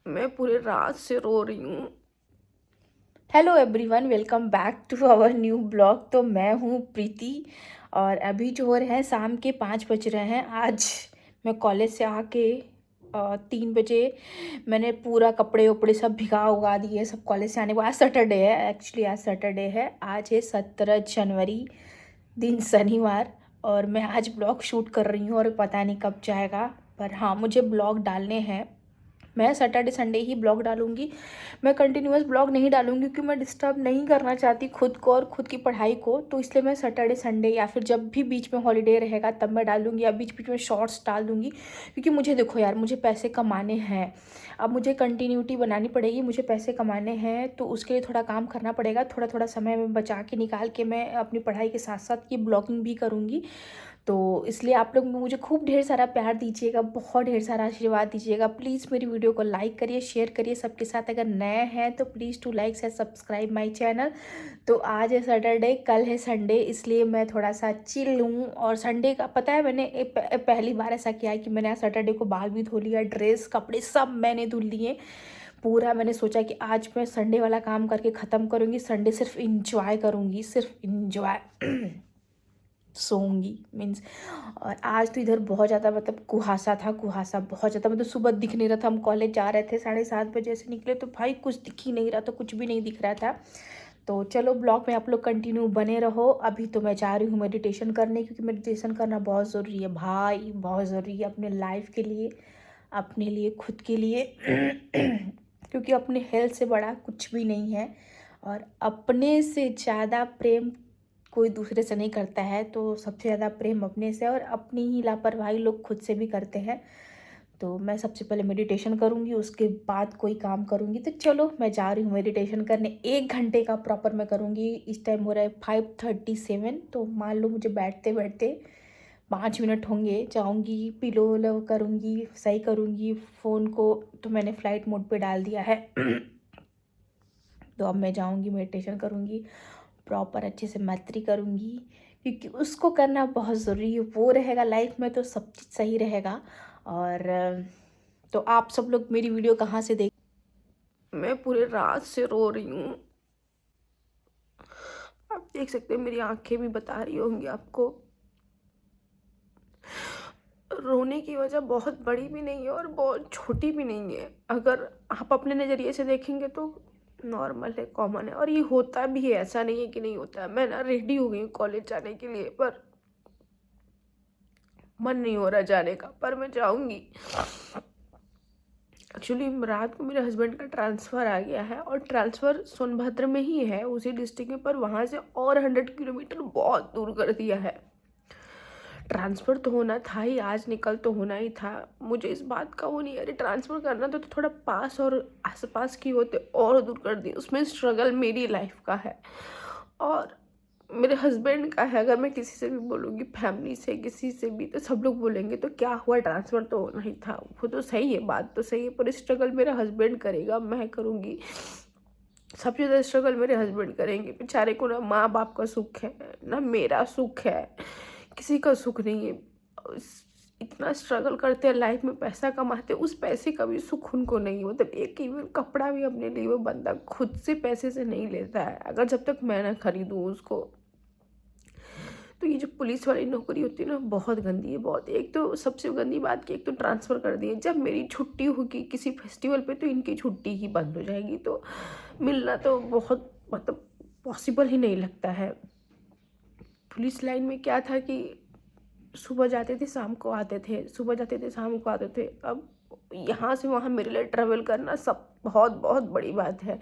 मैं पूरे रात से रो रही हूँ। Hello everyone, welcome back to our new blog. तो मैं हूँ प्रीति और अभी जो हो रहे हैं शाम के 5 बज रहे हैं। आज मैं कॉलेज से आके 3 बजे मैंने पूरा कपड़े उपड़े सब भिगा उगा दिए सब कॉलेज से आने को। आज सैटरडे है, एक्चुअली आज सैटरडे है। आज है 17 जनवरी, दिन शनिवार। और मैं आज ब्लॉग शूट कर रही हूँ और पता नहीं कब जाएगा, पर हाँ मुझे ब्लॉग डालने हैं। मैं सैटरडे संडे ही ब्लॉग डालूंगी। मैं कंटिन्यूअस ब्लॉग नहीं डालूंगी क्योंकि मैं डिस्टर्ब नहीं करना चाहती खुद को और खुद की पढ़ाई को। तो इसलिए मैं सैटरडे संडे या फिर जब भी बीच में हॉलीडे रहेगा तब मैं डालूंगी, या बीच बीच में शॉर्ट्स डाल दूंगी। क्योंकि मुझे देखो यार, मुझे पैसे कमाने हैं। अब मुझे कंटिन्यूटी बनानी पड़ेगी, मुझे पैसे कमाने हैं तो उसके लिए थोड़ा काम करना पड़ेगा। थोड़ा थोड़ा समय में बचा के निकाल के मैं अपनी पढ़ाई के साथ साथ ये ब्लॉगिंग भी करूँगी। तो इसलिए आप लोग मुझे खूब ढेर सारा प्यार दीजिएगा, बहुत ढेर सारा आशीर्वाद दीजिएगा। प्लीज़ मेरी वीडियो को लाइक करिए, शेयर करिए सबके साथ। अगर नए हैं तो please to like and subscribe my channel. तो आज है सैटरडे, कल है संडे, इसलिए मैं थोड़ा सा चिल हूँ। और संडे का पता है, मैंने पहली बार ऐसा किया है कि मैंने आज सैटरडे को बाल भी धो लिया, ड्रेस कपड़े सब मैंने धुल लिए पूरा। मैंने सोचा कि आज मैं संडे वाला काम करके ख़त्म करूँगी, संडे सिर्फ इंजॉय करूँगी, सिर्फ इंजॉय सोऊंगी मीन्स। और आज तो इधर बहुत ज़्यादा मतलब कुहासा था, कुहासा बहुत ज़्यादा, मतलब सुबह दिख नहीं रहा था। हम कॉलेज जा रहे थे 7:30 बजे से निकले तो भाई कुछ दिख ही नहीं रहा था, कुछ भी नहीं दिख रहा था। तो चलो ब्लॉग में आप लोग कंटिन्यू बने रहो। अभी तो मैं जा रही हूँ मेडिटेशन करने, क्योंकि मेडिटेशन करना बहुत ज़रूरी है भाई, बहुत ज़रूरी है अपने लाइफ के लिए, अपने लिए, खुद के लिए। क्योंकि अपने हेल्थ से बड़ा कुछ भी नहीं है। और अपने से ज़्यादा प्रेम कोई दूसरे से नहीं करता है। तो सबसे ज़्यादा प्रेम अपने से, और अपनी ही लापरवाही लोग खुद से भी करते हैं। तो मैं सबसे पहले मेडिटेशन करूँगी, उसके बाद कोई काम करूँगी। तो चलो मैं जा रही हूँ मेडिटेशन करने, 1 घंटे का प्रॉपर मैं करूँगी। इस टाइम हो रहा है 5:37, तो मान लो मुझे बैठते बैठते 5 मिनट होंगे। जाऊँगी, पिलो वलो करूँगी, सही करूँगी फ़ोन को। तो मैंने फ़्लाइट मोड पे डाल दिया है। तो अब मैं जाऊँगी मेडिटेशन करूँगी, प्रॉपर अच्छे से मैत्री करूँगी, क्योंकि उसको करना बहुत ज़रूरी है। वो रहेगा लाइफ में तो सब चीज़ सही रहेगा। और तो आप सब लोग मेरी वीडियो कहाँ से देख। मैं पूरे रात से रो रही हूँ। आप देख सकते हैं, मेरी आंखें भी बता रही होंगी आपको। रोने की वजह बहुत बड़ी भी नहीं है और बहुत छोटी भी नहीं है। अगर आप अपने नज़रिए से देखेंगे तो नॉर्मल है, कॉमन है, और ये होता भी है, ऐसा नहीं है कि नहीं होता है। मैं ना रेडी हो गई हूँ कॉलेज जाने के लिए, पर मन नहीं हो रहा जाने का, पर मैं जाऊँगी। एक्चुअली रात को मेरे हस्बैंड का ट्रांसफ़र आ गया है, और ट्रांसफ़र सोनभद्र में ही है, उसी डिस्ट्रिक्ट में, पर वहाँ से और 100 किलोमीटर बहुत दूर कर दिया है। ट्रांसफ़र तो होना था ही, आज निकल तो होना ही था। मुझे इस बात का वो नहीं है, अरे ट्रांसफ़र करना तो थोड़ा पास और आस-पास की होते और दूर कर दी। उसमें स्ट्रगल मेरी लाइफ़ का है और मेरे हस्बैंड का है। अगर मैं किसी से भी बोलूँगी, फैमिली से, किसी से भी, तो सब लोग बोलेंगे तो क्या हुआ, ट्रांसफ़र तो होना ही था। वो तो सही है, बात तो सही है, पर स्ट्रगल मेरा हस्बैंड करेगा, मैं करूँगी। सबसे ज़्यादा स्ट्रगल मेरे हस्बैंड करेंगे। बेचारे को ना माँ बाप का सुख है, ना मेरा सुख है, किसी का सुख नहीं है। इतना स्ट्रगल करते हैं लाइफ में, पैसा कमाते हैं, उस पैसे का भी सुख उनको नहीं है। मतलब एक इवन कपड़ा भी अपने लिए वो बंदा खुद से पैसे से नहीं लेता है, अगर जब तक मैं ना खरीदूँ उसको। तो ये जो पुलिस वाली नौकरी होती है ना, बहुत गंदी है, बहुत। एक तो सबसे गंदी बात कि एक तो ट्रांसफ़र कर दिए। जब मेरी छुट्टी होगी किसी फेस्टिवल पे तो इनकी छुट्टी ही बंद हो जाएगी। तो मिलना तो बहुत मतलब पॉसिबल ही नहीं लगता है। पुलिस लाइन में क्या था कि सुबह जाते थे शाम को आते थे, सुबह जाते थे शाम को आते थे। अब यहाँ से वहाँ मेरे लिए ट्रैवल करना सब बहुत बहुत बड़ी बात है।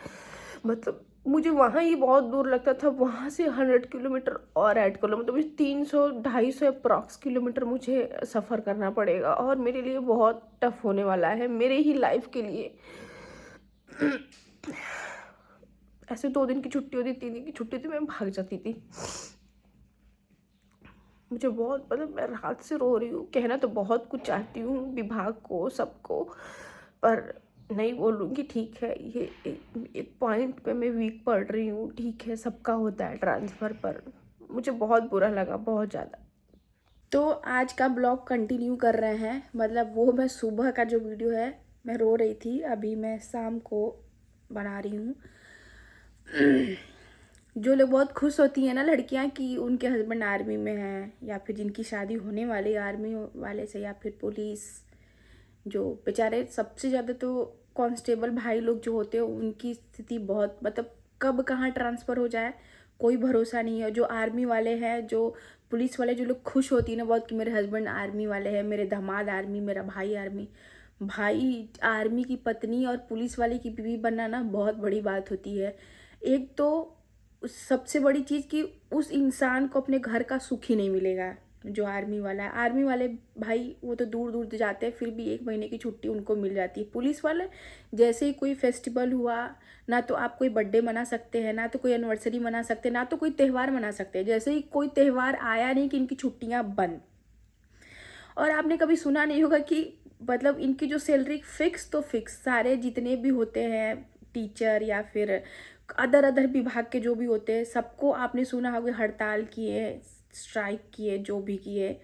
मतलब मुझे वहाँ ही बहुत दूर लगता था, वहाँ से 100 किलोमीटर और ऐड कर लो, मतलब 300-250 अप्रॉक्स किलोमीटर मुझे सफ़र करना पड़ेगा, और मेरे लिए बहुत टफ होने वाला है, मेरे ही लाइफ के लिए। ऐसे 2 दिन की छुट्टी होती, 3 दिन की छुट्टी थी, मैं भाग जाती थी। मुझे बहुत मतलब मैं रात से रो रही हूँ। कहना तो बहुत कुछ चाहती हूँ विभाग को, सबको, पर नहीं बोलूँगी। ठीक है, ये एक पॉइंट पे मैं वीक पड़ रही हूँ, ठीक है, सबका होता है ट्रांसफ़र, पर मुझे बहुत बुरा लगा, बहुत ज़्यादा। तो आज का ब्लॉग कंटिन्यू कर रहे हैं, मतलब वो मैं सुबह का जो वीडियो है मैं रो रही थी। अभी मैं शाम को बना रही हूँ। जो लोग बहुत खुश होती हैं ना लड़कियां कि उनके हस्बैंड आर्मी में हैं, या फिर जिनकी शादी होने वाली आर्मी वाले से, या फिर पुलिस, जो बेचारे सबसे ज़्यादा तो कांस्टेबल भाई लोग जो होते हैं उनकी स्थिति बहुत, मतलब कब कहाँ ट्रांसफ़र हो जाए कोई भरोसा नहीं है। जो आर्मी वाले हैं, जो पुलिस वाले, जो लोग खुश होती है ना बहुत कि मेरे हस्बैंड आर्मी वाले हैं, मेरे दामाद आर्मी, मेरा भाई आर्मी। भाई आर्मी की पत्नी और पुलिस वाले की बीवी बनना ना बहुत बड़ी बात होती है। एक तो सबसे बड़ी चीज़ कि उस इंसान को अपने घर का सुख ही नहीं मिलेगा जो आर्मी वाला है। आर्मी वाले भाई वो तो दूर दूर जाते हैं, फिर भी 1 महीने की छुट्टी उनको मिल जाती है। पुलिस वाले जैसे ही कोई फेस्टिवल हुआ, ना तो आप कोई बर्थडे मना सकते हैं, ना तो कोई एनिवर्सरी मना सकते हैं, ना तो कोई त्यौहार मना सकते हैं। जैसे ही कोई त्यौहार आया नहीं कि इनकी छुट्टियां बंद। और आपने कभी सुना नहीं होगा कि मतलब इनकी जो सैलरी फिक्स तो फिक्स, सारे जितने भी होते हैं टीचर या फिर अदर अदर विभाग के जो भी होते हैं सबको आपने सुना होगा हड़ताल किए, स्ट्राइक किए, जो भी किए।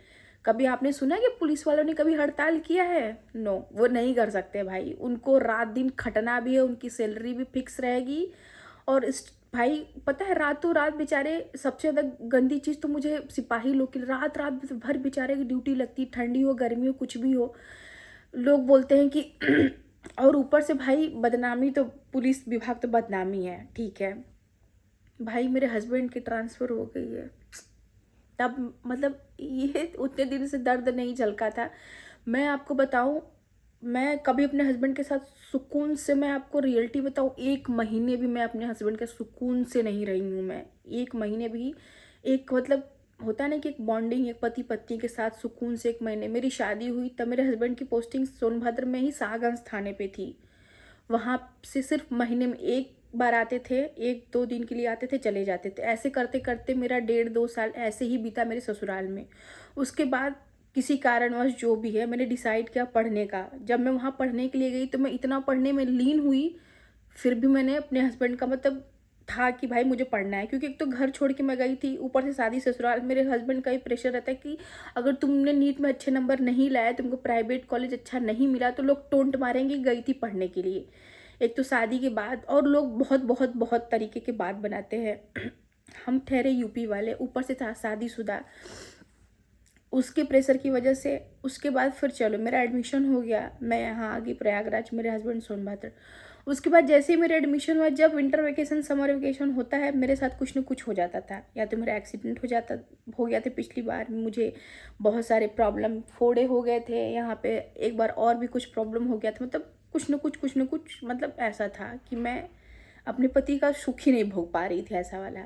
कभी आपने सुना कि पुलिस वालों ने कभी हड़ताल किया है? नो, वो नहीं कर सकते भाई। उनको रात दिन खटना भी है, उनकी सैलरी भी फिक्स रहेगी। और इस भाई पता है रातों रात बेचारे, सबसे ज़्यादा गंदी चीज़ तो मुझे सिपाही लोग की, रात रात भर बेचारे की ड्यूटी लगती, ठंडी हो गर्मी हो कुछ भी हो। लोग बोलते हैं कि और ऊपर से भाई बदनामी तो, पुलिस विभाग तो बदनामी है, ठीक है भाई। मेरे हस्बैंड की ट्रांसफ़र हो गई है, तब मतलब ये उतने दिन से दर्द नहीं झलका था। मैं आपको बताऊं, मैं कभी अपने हस्बैंड के साथ सुकून से, मैं आपको रियलिटी बताऊं, 1 महीने भी मैं अपने हस्बैंड के सुकून से नहीं रही हूँ। मैं 1 महीने भी, एक मतलब होता है ना कि एक बॉन्डिंग, एक पति पत्नी के साथ सुकून से 1 महीने। मेरी शादी हुई तब मेरे हस्बैंड की पोस्टिंग सोनभद्र में ही साहगंज थाने पे थी। वहाँ से सिर्फ महीने में 1 बार आते थे, 1-2 दिन के लिए आते थे, चले जाते थे। ऐसे करते करते मेरा 1.5-2 साल ऐसे ही बीता मेरे ससुराल में। उसके बाद किसी कारणवश जो भी है, मैंने डिसाइड किया पढ़ने का। जब मैं वहाँ पढ़ने के लिए गई तो मैं इतना पढ़ने में लीन हुई, फिर भी मैंने अपने हस्बैंड का मतलब था कि भाई मुझे पढ़ना है, क्योंकि एक तो घर छोड़ के मैं गई थी, ऊपर से शादी ससुराल। मेरे हस्बैंड का ही प्रेशर रहता है कि अगर तुमने नीट में अच्छे नंबर नहीं लाए, तुमको प्राइवेट कॉलेज अच्छा नहीं मिला, तो लोग टोंट मारेंगे गई थी पढ़ने के लिए। एक तो शादी के बाद, और लोग बहुत बहुत बहुत तरीके के बात बनाते हैं। हम ठहरे यूपी वाले, ऊपर से था शादीशुदा, उसके प्रेशर की वजह से। उसके बाद फिर चलो मेरा एडमिशन हो गया, मैं यहाँ आ गई प्रयागराज, मेरे हस्बैंड सोनभद्र। उसके बाद जैसे ही मेरा एडमिशन हुआ, जब विंटर वेकेशन समर वेकेशन होता है, मेरे साथ कुछ न कुछ हो जाता था। या तो मेरा एक्सीडेंट हो गया था पिछली बार, मुझे बहुत सारे प्रॉब्लम, फोड़े हो गए थे यहाँ पे, एक बार और भी कुछ प्रॉब्लम हो गया था। मतलब कुछ न कुछ मतलब ऐसा था कि मैं अपने पति का सुख ही नहीं भोग पा रही थी, ऐसा वाला।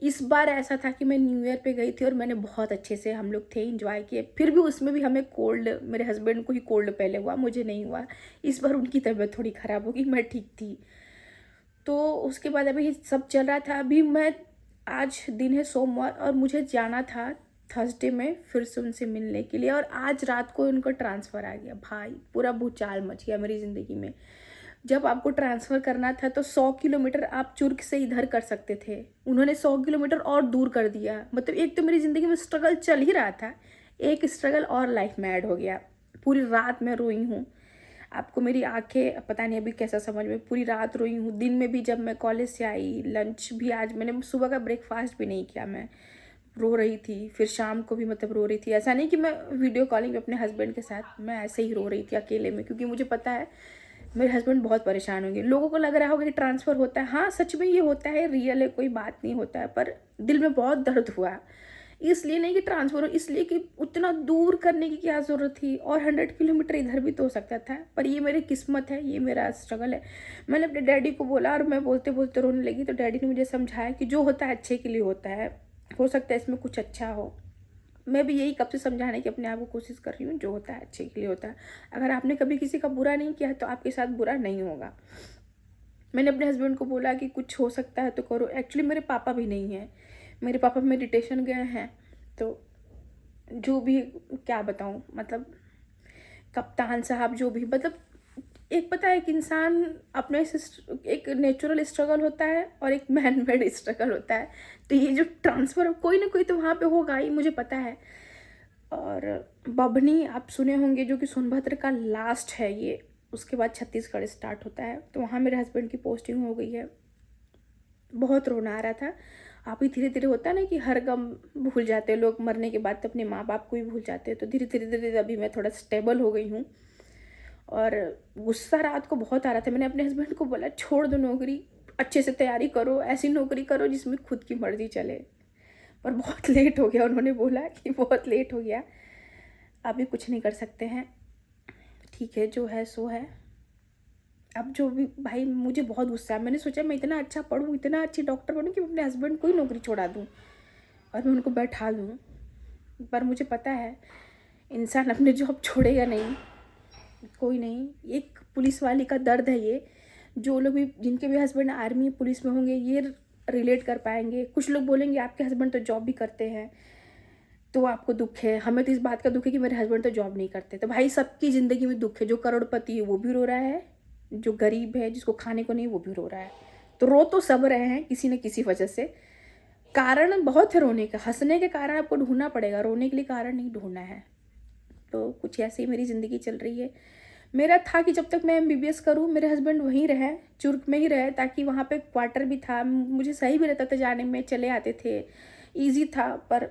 इस बार ऐसा था कि मैं न्यू ईयर पे गई थी और मैंने बहुत अच्छे से, हम लोग थे, एंजॉय किए। फिर भी उसमें भी हमें कोल्ड, मेरे हस्बैंड को ही कोल्ड पहले हुआ, मुझे नहीं हुआ। इस बार उनकी तबीयत थोड़ी ख़राब हो गई, मैं ठीक थी। तो उसके बाद अभी सब चल रहा था। अभी मैं, आज दिन है सोमवार और मुझे जाना था थर्सडे में फिर से उनसे मिलने के लिए, और आज रात को उनका ट्रांसफ़र आ गया। भाई पूरा भूचाल मच गया मेरी ज़िंदगी में। जब आपको ट्रांसफ़र करना था तो 100 किलोमीटर आप चुर्क से इधर कर सकते थे, उन्होंने 100 किलोमीटर और दूर कर दिया। मतलब एक तो मेरी ज़िंदगी में स्ट्रगल चल ही रहा था, एक स्ट्रगल और लाइफ में ऐड हो गया। पूरी रात मैं रोई हूँ, आपको मेरी आंखें पता नहीं अभी कैसा समझ में, पूरी रात रोई हूँ। दिन में भी जब मैं कॉलेज से आई, लंच भी, आज मैंने सुबह का ब्रेकफास्ट भी नहीं किया, मैं रो रही थी। फिर शाम को भी मतलब रो रही थी। ऐसा नहीं कि मैं वीडियो कॉलिंग अपने हस्बैंड के साथ, मैं ऐसे ही रो रही थी अकेले में, क्योंकि मुझे पता है मेरे हस्बैंड बहुत परेशान होंगे। लोगों को लग रहा होगा कि ट्रांसफ़र होता है, हाँ सच में ये होता है, रियल है, कोई बात नहीं होता है, पर दिल में बहुत दर्द हुआ। इसलिए नहीं कि ट्रांसफ़र हो, इसलिए कि उतना दूर करने की क्या ज़रूरत थी, और 100 किलोमीटर इधर भी तो हो सकता था। पर ये मेरी किस्मत है, ये मेरा स्ट्रगल है। मैंने अपने डैडी को बोला और मैं बोलते बोलते रोने लगी, तो डैडी ने मुझे समझाया कि जो होता है अच्छे के लिए होता है, हो सकता है इसमें कुछ अच्छा हो। मैं भी यही कब से समझाने की अपने आप को कोशिश कर रही हूँ, जो होता है अच्छे के लिए होता है। अगर आपने कभी किसी का बुरा नहीं किया है तो आपके साथ बुरा नहीं होगा। मैंने अपने हस्बैंड को बोला कि कुछ हो सकता है तो करो। एक्चुअली मेरे पापा भी नहीं हैं, मेरे पापा मेडिटेशन गए हैं, तो जो भी क्या बताऊँ, मतलब कप्तान साहब जो भी, मतलब एक पता है कि इंसान अपने से, एक नेचुरल स्ट्रगल होता है और एक मैन मेड स्ट्रगल होता है। तो ये जो ट्रांसफ़र कोई ना कोई तो वहाँ पे होगा ही, मुझे पता है। और बभनी आप सुने होंगे, जो कि सोनभद्र का लास्ट है, ये उसके बाद छत्तीसगढ़ स्टार्ट होता है। तो वहाँ मेरे हस्बैंड की पोस्टिंग हो गई है। बहुत रोना आ रहा था। आप ही धीरे धीरे होता है ना कि हर गम भूल जाते हैं लोग, मरने के बाद तो अपने माँ बाप को ही भूल जाते हैं। तो धीरे धीरे धीरे अभी मैं थोड़ा स्टेबल हो गई हूँ। और गुस्सा रात को बहुत आ रहा था। मैंने अपने हस्बैंड को बोला छोड़ दो नौकरी, अच्छे से तैयारी करो, ऐसी नौकरी करो जिसमें खुद की मर्जी चले। पर बहुत लेट हो गया। उन्होंने बोला कि बहुत लेट हो गया, अभी कुछ नहीं कर सकते हैं, ठीक है जो है सो है। अब जो भी भाई, मुझे बहुत गुस्सा है। मैंने सोचा मैं इतना अच्छा पढ़ूँ, इतना अच्छी डॉक्टर बनूँ कि मैं अपने हस्बैंड को ही नौकरी छोड़ा दूँ और मैं उनको बैठा दूँ। पर मुझे पता है इंसान अपने जॉब छोड़ेगा नहीं, कोई नहीं। एक पुलिस वाली का दर्द है ये। जो लोग भी, जिनके भी हस्बैंड आर्मी पुलिस में होंगे, ये रिलेट कर पाएंगे। कुछ लोग बोलेंगे आपके हस्बैंड तो जॉब भी करते हैं तो आपको दुख है। हमें तो इस बात का दुख है कि मेरे हस्बैंड तो जॉब नहीं करते। तो भाई सबकी ज़िंदगी में दुख है। जो करोड़पति है वो भी रो रहा है, जो गरीब है जिसको खाने को नहीं वो भी रो रहा है। तो रो तो सब रहे हैं किसी न किसी वजह से। कारण बहुत है रोने का, हंसने के कारण आपको ढूंढना पड़ेगा, रोने के लिए कारण नहीं ढूंढना है। तो कुछ ऐसे ही मेरी ज़िंदगी चल रही है। मेरा था कि जब तक मैं MBBS करूँ मेरे हस्बैंड वहीं रहे, चुर्क में ही रहे, ताकि वहाँ पे क्वार्टर भी था, मुझे सही भी रहता था, जाने में चले आते थे, ईजी था। पर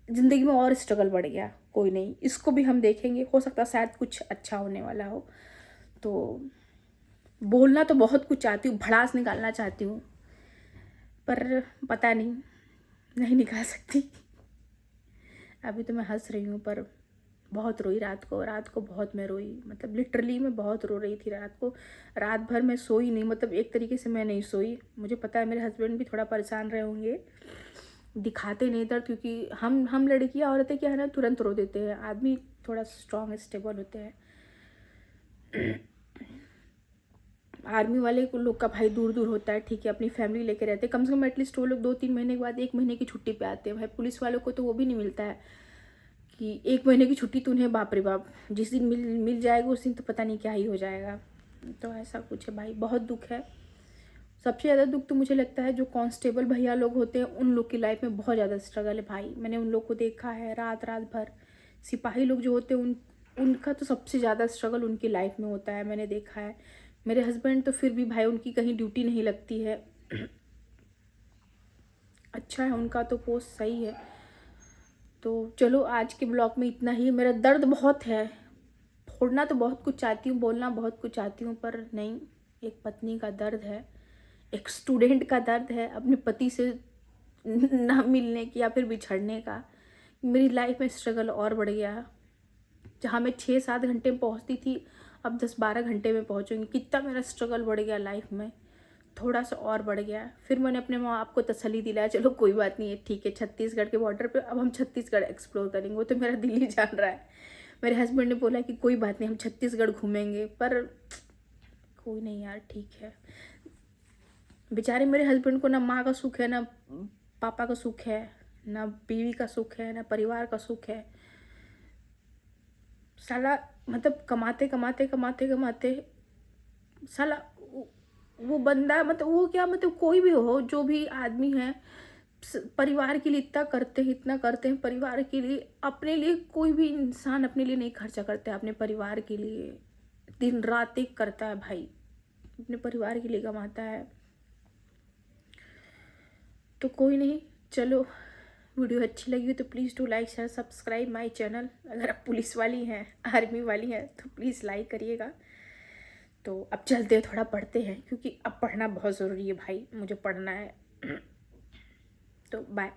ज़िंदगी में और स्ट्रगल बढ़ गया। कोई नहीं, इसको भी हम देखेंगे, हो सकता शायद कुछ अच्छा होने वाला हो। तो बोलना तो बहुत कुछ चाहती हूँ, भड़ास निकालना चाहती हूँ, पर पता नहीं निकाल सकती। अभी तो मैं हंस रही हूँ पर बहुत रोई रात को बहुत मैं रोई। मतलब लिटरली मैं बहुत रो रही थी रात को। रात भर मैं सोई नहीं, मतलब एक तरीके से मैं नहीं सोई। मुझे पता है मेरे हस्बैंड भी थोड़ा परेशान रहे होंगे, दिखाते नहीं दर्द, क्योंकि हम लड़कियां औरतें क्या है ना, तुरंत रो देते हैं। आदमी थोड़ा स्ट्रॉन्ग स्टेबल होते हैं। आर्मी वाले को लोग का भाई दूर दूर होता है, ठीक है, अपनी फैमिली लेके रहते हैं, कम से कम एटलीस्ट वो लोग 2-3 महीने के बाद 1 महीने की छुट्टी पे आते हैं। भाई पुलिस वालों को तो वो भी नहीं मिलता है कि 1 महीने की छुट्टी। तो उन्हें बाप रे बाप, जिस दिन मिल जाएगा उस दिन तो पता नहीं क्या ही हो जाएगा। तो ऐसा कुछ है भाई, बहुत दुख है। सबसे ज़्यादा दुख तो मुझे लगता है जो कांस्टेबल भैया लोग होते हैं उन लोग की लाइफ में बहुत ज़्यादा स्ट्रगल है भाई। मैंने उन लोग को देखा है रात रात भर। सिपाही लोग जो होते हैं उनका तो सबसे ज़्यादा स्ट्रगल उनकी लाइफ में होता है, मैंने देखा है। मेरे हस्बैंड तो फिर भी भाई उनकी कहीं ड्यूटी नहीं लगती है, अच्छा है, उनका तो पोस्ट सही है। तो चलो आज के ब्लॉग में इतना ही। मेरा दर्द बहुत है, फोड़ना तो बहुत कुछ चाहती हूँ, बोलना बहुत कुछ चाहती हूँ, पर नहीं। एक पत्नी का दर्द है, एक स्टूडेंट का दर्द है, अपने पति से ना मिलने की या फिर बिछड़ने का। मेरी लाइफ में स्ट्रगल और बढ़ गया। जहाँ मैं 6-7 घंटे में पहुँचती थी, अब 10-12 घंटे में पहुँचूंगी। कितना मेरा स्ट्रगल बढ़ गया लाइफ में, थोड़ा सा और बढ़ गया। फिर मैंने अपने माँ बाप को तसल्ली दिलाया, चलो कोई बात नहीं है, ठीक है, छत्तीसगढ़ के बॉर्डर पे अब हम छत्तीसगढ़ एक्सप्लोर करेंगे। वो तो मेरा दिल ही जान रहा है। मेरे हस्बैंड ने बोला कि कोई बात नहीं, हम छत्तीसगढ़ घूमेंगे। पर कोई नहीं यार, ठीक है। बेचारे मेरे हस्बैंड को ना माँ का सुख है, ना पापा का सुख है, ना बीवी का सुख है, ना परिवार का सुख है। साला मतलब कमाते कमाते कमाते कमाते साला वो बंदा, मतलब वो क्या, मतलब कोई भी हो, जो भी आदमी है, परिवार के लिए इतना करते हैं परिवार के लिए। अपने लिए कोई भी इंसान अपने लिए नहीं खर्चा करता है, अपने परिवार के लिए दिन रात एक करता है भाई, अपने परिवार के लिए कमाता है। तो कोई नहीं, चलो वीडियो अच्छी लगी हो तो please do like share subscribe my channel. अगर आप पुलिस वाली हैं, आर्मी वाली हैं तो प्लीज़ लाइक करिएगा। तो अब चलते हैं, थोड़ा पढ़ते हैं, क्योंकि अब पढ़ना बहुत ज़रूरी है भाई, मुझे पढ़ना है। तो बाय।